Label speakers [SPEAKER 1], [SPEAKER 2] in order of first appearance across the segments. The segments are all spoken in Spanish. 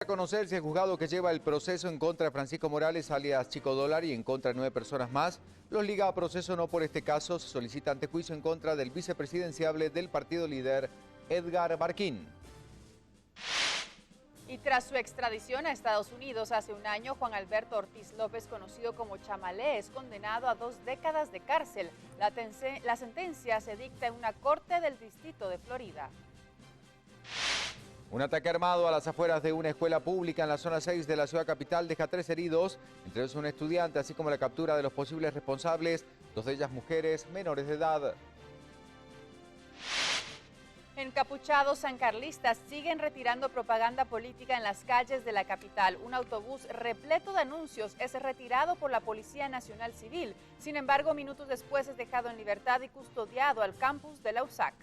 [SPEAKER 1] conocer si el juzgado que lleva el proceso en contra de Francisco Morales, alias Chico Dólar, y en contra de 9 personas más, los liga a proceso o no por este caso. Se solicita antejuicio en contra del vicepresidenciable del partido líder, Edgar Barquín.
[SPEAKER 2] Y tras su extradición a Estados Unidos hace un año, Juan Alberto Ortiz López, conocido como Chamalé, es condenado a 2 décadas de cárcel. La sentencia se dicta en una corte del distrito de Florida.
[SPEAKER 1] Un ataque armado a las afueras de una escuela pública en la zona 6 de la ciudad capital deja 3 heridos, entre ellos un estudiante, así como la captura de los posibles responsables, 2 de ellas mujeres menores de edad.
[SPEAKER 2] Encapuchados sancarlistas siguen retirando propaganda política en las calles de la capital. Un autobús repleto de anuncios es retirado por la Policía Nacional Civil. Sin embargo, minutos después es dejado en libertad y custodiado al campus de la USAC.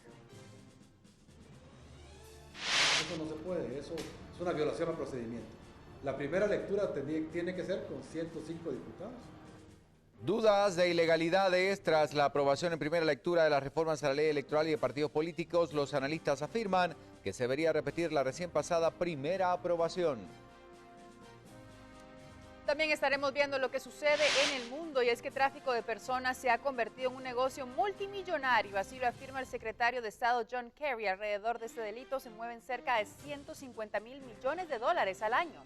[SPEAKER 3] Eso no se puede, eso es una violación al procedimiento. La primera lectura tiene que ser con 105 diputados.
[SPEAKER 1] Dudas de ilegalidades tras la aprobación en primera lectura de las reformas a la ley electoral y de partidos políticos. Los analistas afirman que se debería repetir la recién pasada primera aprobación.
[SPEAKER 2] También estaremos viendo lo que sucede en el mundo, y es que tráfico de personas se ha convertido en un negocio multimillonario. Así lo afirma el secretario de Estado John Kerry. Alrededor de este delito se mueven cerca de 150.000 millones de dólares al año.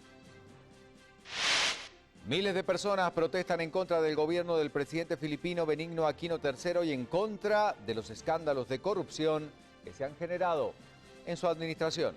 [SPEAKER 1] Miles de personas protestan en contra del gobierno del presidente filipino Benigno Aquino III y en contra de los escándalos de corrupción que se han generado en su administración.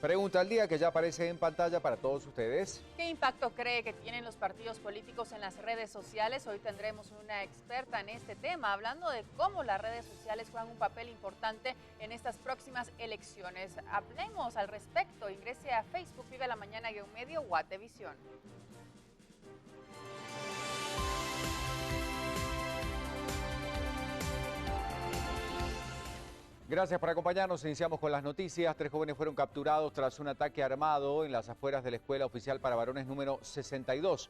[SPEAKER 1] Pregunta al día que ya aparece en pantalla para todos ustedes.
[SPEAKER 2] ¿Qué impacto cree que tienen los partidos políticos en las redes sociales? Hoy tendremos una experta en este tema, hablando de cómo las redes sociales juegan un papel importante en estas próximas elecciones. Hablemos al respecto. Ingrese a Facebook, Vive la Mañana-Medio, Guatevisión.
[SPEAKER 1] Gracias por acompañarnos. Iniciamos con las noticias. 3 jóvenes fueron capturados tras un ataque armado en las afueras de la Escuela Oficial para Varones número 62,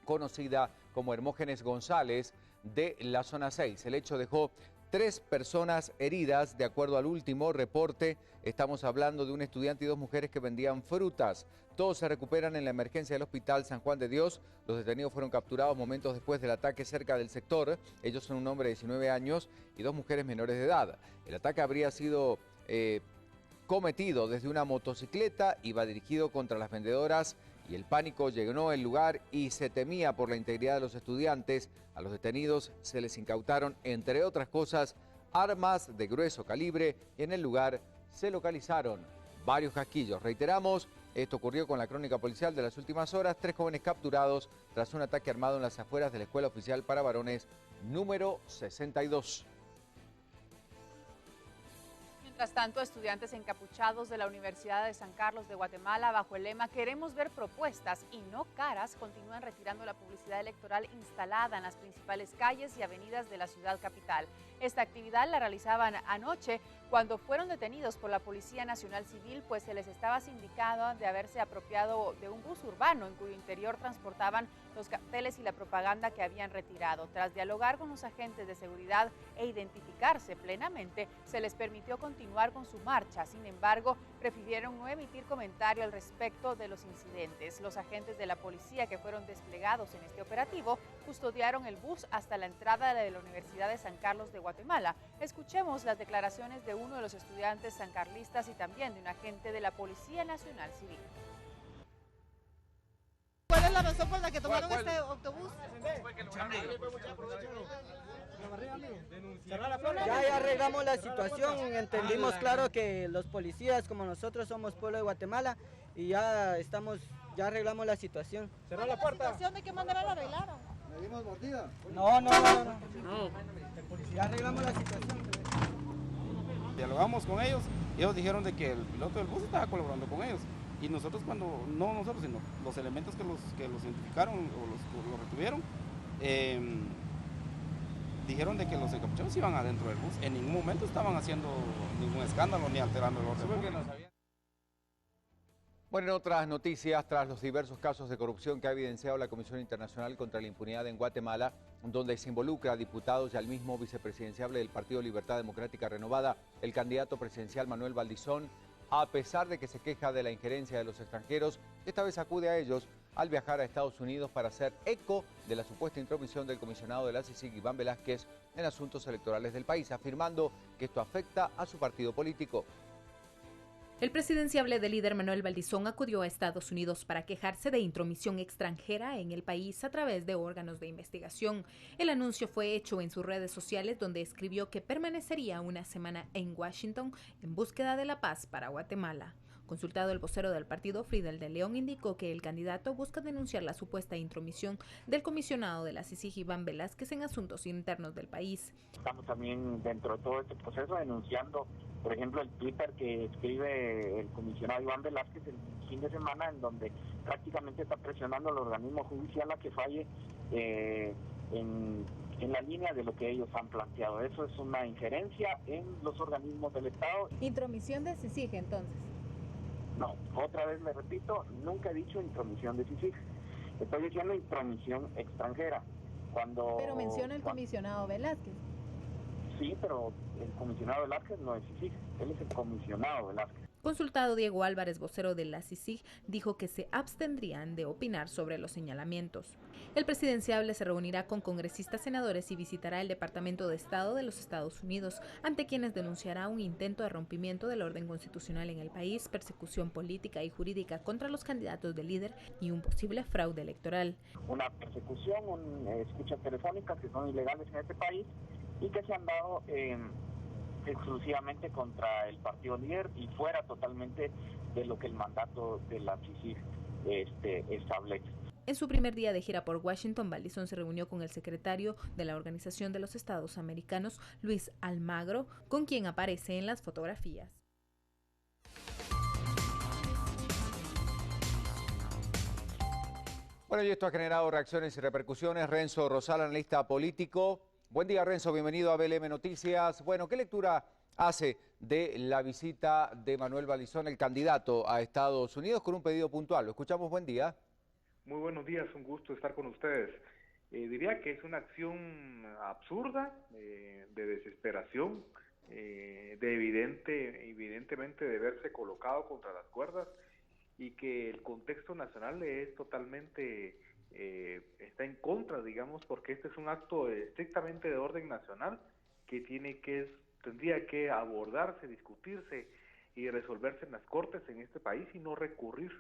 [SPEAKER 1] conocida como Hermógenes González, de la zona 6. El hecho dejó 3 personas heridas. De acuerdo al último reporte, estamos hablando de un estudiante y 2 mujeres que vendían frutas. Todos se recuperan en la emergencia del Hospital San Juan de Dios. Los detenidos fueron capturados momentos después del ataque cerca del sector. Ellos son un hombre de 19 años y 2 mujeres menores de edad. El ataque habría sido cometido desde una motocicleta, iba dirigido contra las vendedoras y el pánico llegó al lugar y se temía por la integridad de los estudiantes. A los detenidos se les incautaron, entre otras cosas, armas de grueso calibre y en el lugar se localizaron varios casquillos. Reiteramos, esto ocurrió con la crónica policial de las últimas horas. 3 jóvenes capturados tras un ataque armado en las afueras de la Escuela Oficial para Varones número 62.
[SPEAKER 2] Mientras tanto, estudiantes encapuchados de la Universidad de San Carlos de Guatemala, bajo el lema "Queremos ver propuestas y no caras", continúan retirando la publicidad electoral instalada en las principales calles y avenidas de la ciudad capital. Esta actividad la realizaban anoche cuando fueron detenidos por la Policía Nacional Civil, pues se les estaba sindicado de haberse apropiado de un bus urbano en cuyo interior transportaban los carteles y la propaganda que habían retirado. Tras dialogar con los agentes de seguridad e identificarse plenamente, se les permitió continuar con su marcha. Sin embargo, prefirieron no emitir comentario al respecto de los incidentes. Los agentes de la policía que fueron desplegados en este operativo custodiaron el bus hasta la entrada de la Universidad de San Carlos de Guatemala. Escuchemos las declaraciones de uno de los estudiantes sancarlistas y también de un agente de la Policía Nacional Civil.
[SPEAKER 4] ¿Cuál es la razón por la que tomaron este autobús?
[SPEAKER 5] Ya arreglamos la situación, entendimos claro que los policías como nosotros somos pueblo de Guatemala y ya arreglamos la situación.
[SPEAKER 4] ¿Cerró la puerta? ¿La situación de qué manera la arreglaron?
[SPEAKER 3] ¿Me dimos mordida?
[SPEAKER 5] No. Ya arreglamos la situación.
[SPEAKER 6] Dialogamos con ellos y ellos dijeron de que el piloto del bus estaba colaborando con ellos. Y nosotros no nosotros, sino los elementos que los identificaron o los retuvieron, dijeron de que los encapuchados iban adentro del bus. En ningún momento estaban haciendo ningún escándalo ni alterando el orden público.
[SPEAKER 1] Bueno, en otras noticias, tras los diversos casos de corrupción que ha evidenciado la Comisión Internacional contra la Impunidad en Guatemala, donde se involucra a diputados y al mismo vicepresidenciable del Partido Libertad Democrática Renovada, el candidato presidencial Manuel Valdizón, a pesar de que se queja de la injerencia de los extranjeros, esta vez acude a ellos al viajar a Estados Unidos para hacer eco de la supuesta intromisión del comisionado de la CICIG, Iván Velázquez, en asuntos electorales del país, afirmando que esto afecta a su partido político.
[SPEAKER 7] El presidenciable del líder Manuel Valdizón acudió a Estados Unidos para quejarse de intromisión extranjera en el país a través de órganos de investigación. El anuncio fue hecho en sus redes sociales, donde escribió que permanecería una semana en Washington en búsqueda de la paz para Guatemala. Consultado, el vocero del partido, Fridel de León, indicó que el candidato busca denunciar la supuesta intromisión del comisionado de la CICIG, Iván Velázquez, en asuntos internos del país.
[SPEAKER 8] Estamos también dentro de todo este proceso denunciando, por ejemplo, el Twitter que escribe el comisionado Iván Velázquez el fin de semana, en donde prácticamente está presionando al organismo judicial a que falle en la línea de lo que ellos han planteado. Eso es una injerencia en los organismos del Estado.
[SPEAKER 7] ¿Intromisión de CICIG entonces?
[SPEAKER 8] No, otra vez le repito, nunca he dicho intromisión de CICIG. Estoy diciendo intromisión extranjera.
[SPEAKER 7] Pero menciona el comisionado Velázquez.
[SPEAKER 8] Sí, pero el comisionado Velázquez no es CICIG, él es el comisionado Velázquez.
[SPEAKER 7] Consultado, Diego Álvarez, vocero de la CICIG, dijo que se abstendrían de opinar sobre los señalamientos. El presidenciable se reunirá con congresistas, senadores y visitará el Departamento de Estado de los Estados Unidos, ante quienes denunciará un intento de rompimiento del orden constitucional en el país, persecución política y jurídica contra los candidatos del líder y un posible fraude electoral.
[SPEAKER 8] Una persecución, escuchas telefónicas que son ilegales en este país y que se han dado exclusivamente contra el partido líder y fuera totalmente de lo que el mandato de la CICIG establece.
[SPEAKER 7] En su primer día de gira por Washington, Valdizón se reunió con el secretario de la Organización de los Estados Americanos, Luis Almagro, con quien aparece en las fotografías.
[SPEAKER 1] Bueno, y esto ha generado reacciones y repercusiones. Renzo Rosal, analista político. Buen día, Renzo, bienvenido a BLM Noticias. Bueno, ¿qué lectura hace de la visita de Manuel Valdizón, el candidato a Estados Unidos, con un pedido puntual? Lo escuchamos, buen día.
[SPEAKER 9] Muy buenos días, un gusto estar con ustedes. Diría que es una acción absurda, de desesperación, evidentemente de verse colocado contra las cuerdas, y que el contexto nacional es totalmente... está en contra, digamos, porque este es un acto estrictamente de orden nacional que tendría que abordarse, discutirse y resolverse en las cortes en este país y no recurrir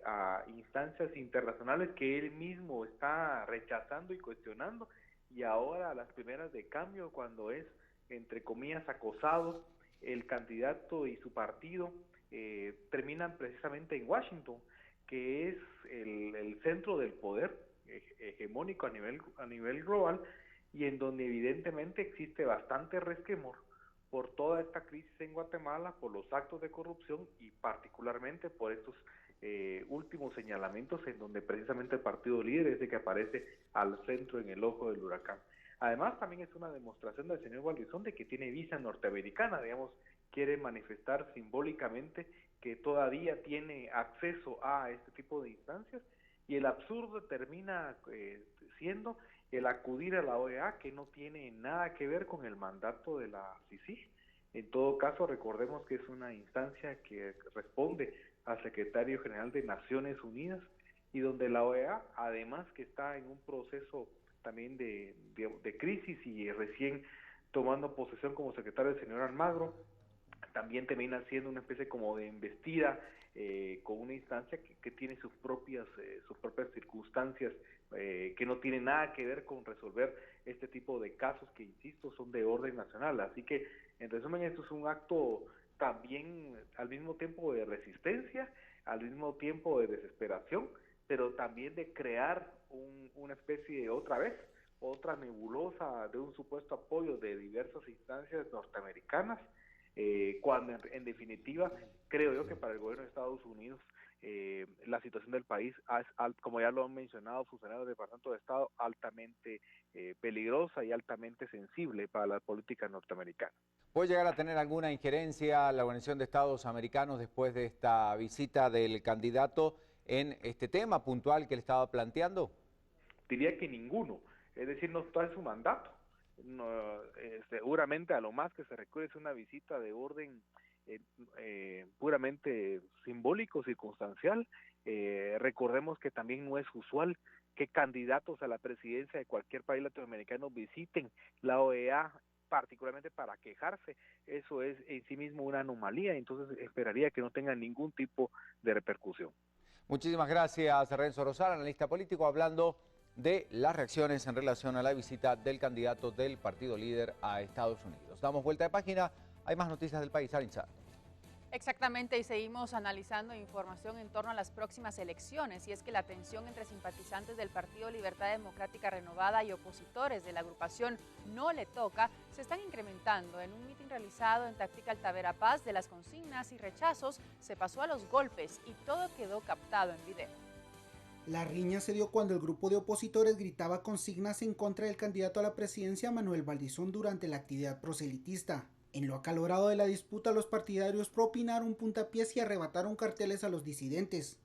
[SPEAKER 9] a instancias internacionales que él mismo está rechazando y cuestionando, y ahora a las primeras de cambio, cuando es, entre comillas, acosado, el candidato y su partido terminan precisamente en Washington, que es el centro del poder hegemónico a nivel global, y en donde evidentemente existe bastante resquemor por toda esta crisis en Guatemala, por los actos de corrupción y particularmente por estos últimos señalamientos en donde precisamente el partido líder es el que aparece al centro, en el ojo del huracán. Además, también es una demostración del señor Valdizón de que tiene visa norteamericana, digamos, quiere manifestar simbólicamente que todavía tiene acceso a este tipo de instancias, y el absurdo termina siendo el acudir a la OEA, que no tiene nada que ver con el mandato de la CICIG. En todo caso, recordemos que es una instancia que responde al secretario general de Naciones Unidas, y donde la OEA, además que está en un proceso también de crisis y recién tomando posesión como secretario el señor Almagro, también termina siendo una especie como de embestida con una instancia que tiene sus propias circunstancias, que no tiene nada que ver con resolver este tipo de casos que, insisto, son de orden nacional. Así que, en resumen, esto es un acto también al mismo tiempo de resistencia, al mismo tiempo de desesperación, pero también de crear una especie de otra nebulosa de un supuesto apoyo de diversas instancias norteamericanas, cuando en definitiva creo yo que para el gobierno de Estados Unidos la situación del país es, como ya lo han mencionado funcionarios del Departamento de Estado, altamente peligrosa y altamente sensible para la política norteamericana.
[SPEAKER 1] ¿Puede llegar a tener alguna injerencia la Organización de Estados Americanos después de esta visita del candidato en este tema puntual que él estaba planteando?
[SPEAKER 9] Diría que ninguno, es decir, no está en su mandato. No, seguramente a lo más que se requiere es una visita de orden puramente simbólico, circunstancial. Recordemos que también no es usual que candidatos a la presidencia de cualquier país latinoamericano visiten la OEA, particularmente para quejarse. Eso es en sí mismo una anomalía, entonces esperaría que no tenga ningún tipo de repercusión.
[SPEAKER 1] Muchísimas gracias, Renzo Rosal, analista político, hablando de las reacciones en relación a la visita del candidato del partido líder a Estados Unidos. Damos vuelta de página, hay más noticias del país. Arinza.
[SPEAKER 2] Exactamente, y seguimos analizando información en torno a las próximas elecciones, y es que la tensión entre simpatizantes del Partido Libertad Democrática Renovada y opositores de la agrupación No Le Toca se están incrementando. En un mitin realizado en Táctica Altavera Paz, de las consignas y rechazos se pasó a los golpes y todo quedó captado en video.
[SPEAKER 10] La riña se dio cuando el grupo de opositores gritaba consignas en contra del candidato a la presidencia Manuel Valdizón durante la actividad proselitista. En lo acalorado de la disputa, los partidarios propinaron puntapiés y arrebataron carteles a los disidentes.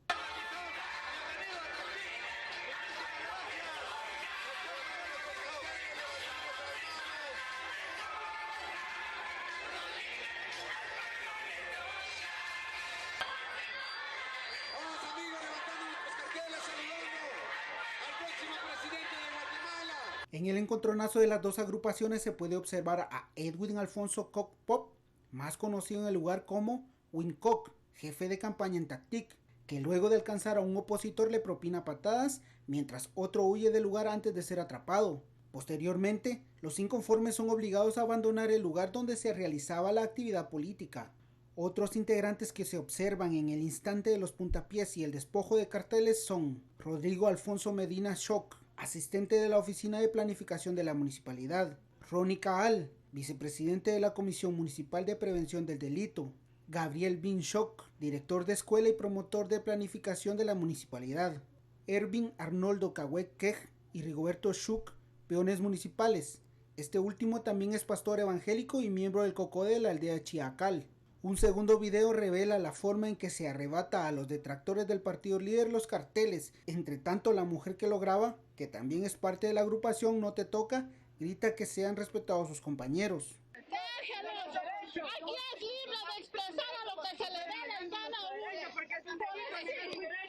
[SPEAKER 10] En el encontronazo de las dos agrupaciones se puede observar a Edwin Alfonso Koch Pop, más conocido en el lugar como Wincock, jefe de campaña en Tactic, que luego de alcanzar a un opositor le propina patadas, mientras otro huye del lugar antes de ser atrapado. Posteriormente, los inconformes son obligados a abandonar el lugar donde se realizaba la actividad política. Otros integrantes que se observan en el instante de los puntapiés y el despojo de carteles son Rodrigo Alfonso Medina Shock, asistente de la Oficina de Planificación de la Municipalidad; Ronnie Caal, vicepresidente de la Comisión Municipal de Prevención del Delito; Gabriel Binchock, director de escuela y promotor de planificación de la municipalidad; Ervin Arnoldo Cahuequej y Rigoberto Schuch, peones municipales. Este último también es pastor evangélico y miembro del COCODE de la aldea Chiacal. Un segundo video revela la forma en que se arrebata a los detractores del partido líder los carteles. Entre tanto, la mujer que lo graba, que también es parte de la agrupación No Te Toca, grita que sean respetados sus compañeros.
[SPEAKER 11] ¡Déjenos! Aquí es libre de expresar a lo que se le dé la gana a uno.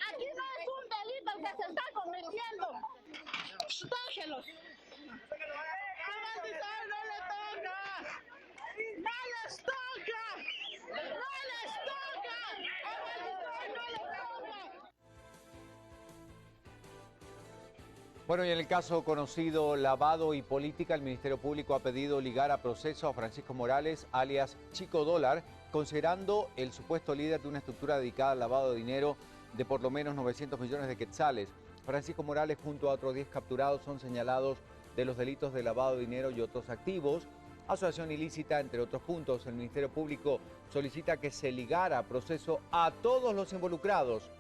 [SPEAKER 11] Aquí no es un delito el que se está cometiendo. ¡Déjelos! ¡A Valdizón no le toca! ¡No les toca! ¡No les toca! ¡A Valdizón no le toca!
[SPEAKER 1] Bueno, y en el caso conocido lavado y política, el Ministerio Público ha pedido ligar a proceso a Francisco Morales, alias Chico Dólar, considerando el supuesto líder de una estructura dedicada al lavado de dinero de por lo menos 900 millones de quetzales. Francisco Morales junto a otros 10 capturados son señalados de los delitos de lavado de dinero y otros activos, asociación ilícita, entre otros puntos. El Ministerio Público solicita que se ligara a proceso a todos los involucrados.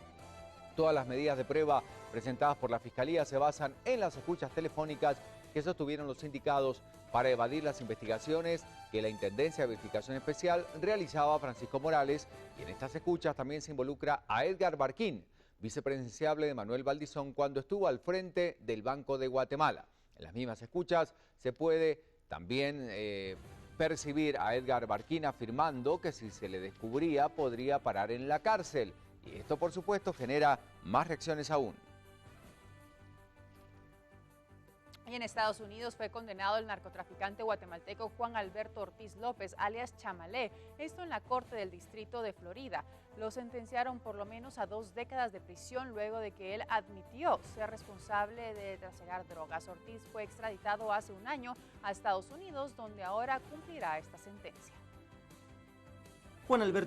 [SPEAKER 1] Todas las medidas de prueba presentadas por la Fiscalía se basan en las escuchas telefónicas que sostuvieron los sindicados para evadir las investigaciones que la Intendencia de Verificación Especial realizaba a Francisco Morales, y en estas escuchas también se involucra a Edgar Barquín, vicepresidenciable de Manuel Valdizón cuando estuvo al frente del Banco de Guatemala. En las mismas escuchas se puede también percibir a Edgar Barquín afirmando que si se le descubría podría parar en la cárcel. Y esto, por supuesto, genera más reacciones aún.
[SPEAKER 2] Y en Estados Unidos fue condenado el narcotraficante guatemalteco Juan Alberto Ortiz López, alias Chamalé, esto en la Corte del Distrito de Florida. Lo sentenciaron por lo menos a 2 décadas de prisión luego de que él admitió ser responsable de trasegar drogas. Ortiz fue extraditado hace un año a Estados Unidos, donde ahora cumplirá esta sentencia.
[SPEAKER 12] Juan Alberto